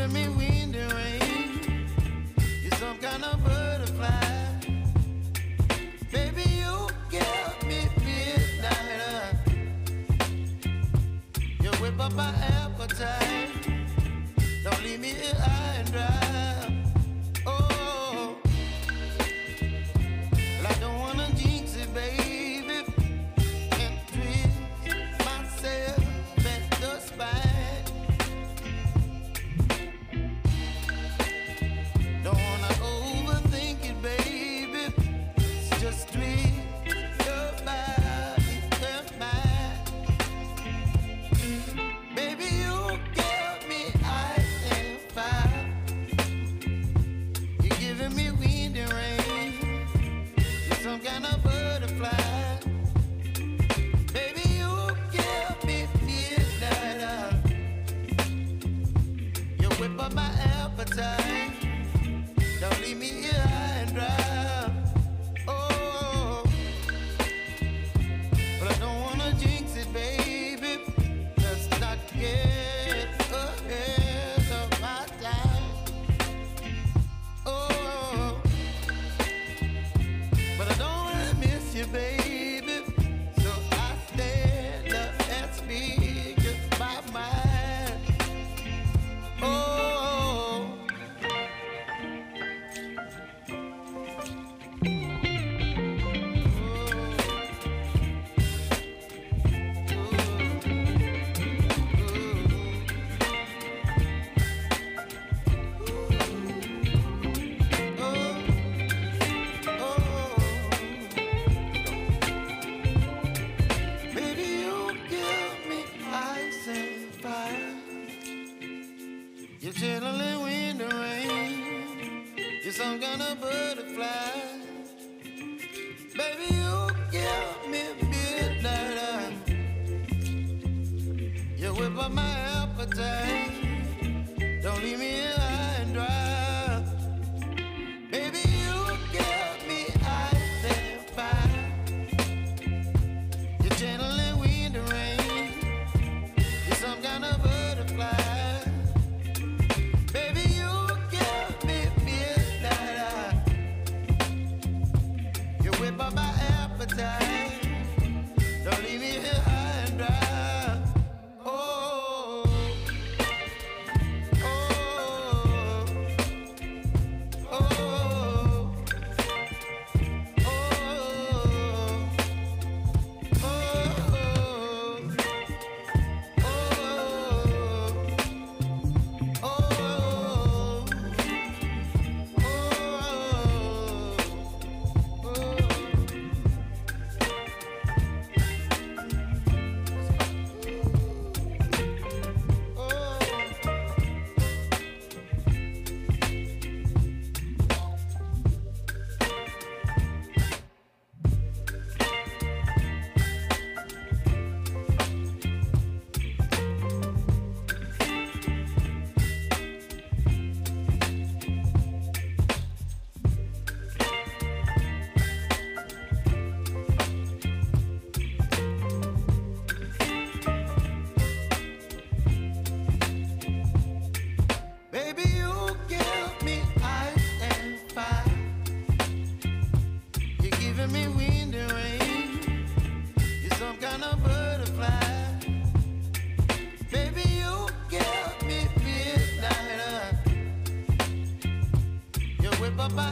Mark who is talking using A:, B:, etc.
A: giving me wind and rain. You're some kind of butterfly. Baby, you give me midnight. You whip up my appetite. Don't leave me here high and dry. Oh, well, I don't wanna jinx it, baby, and twist myself at the spine. Don't wanna overthink it, baby. It's just twist your body and mine. Baby, you give me ice and fire. You're giving me wind and rain. You're some kind of butterfly. Baby, you give me midnight. You whip up my appetite. Don't leave me here high and dry. Oh, but I don't wanna jinx it, baby. Let's not get ahead of my time. Oh, but I don't wanna miss you, baby. So I stand up and speak my mind. Oh. Baby, you give me ice and fire. You're chilling wind and rain. You're some kind of butterfly. Baby, you give me midnight. You whip up my appetite. Don't leave me here high and dry. Baby, you give me ice and fire. You're channeling wind and rain. You're some kind of butterfly. Baby, you give me midnight. You whip up my appetite. Don't leave me here high and dry. Oh, oh, oh, oh, baby, you give me ice and fire. You're giving me wind and rain. You're some kind of butterfly. Baby, you give me midnight. You whip up my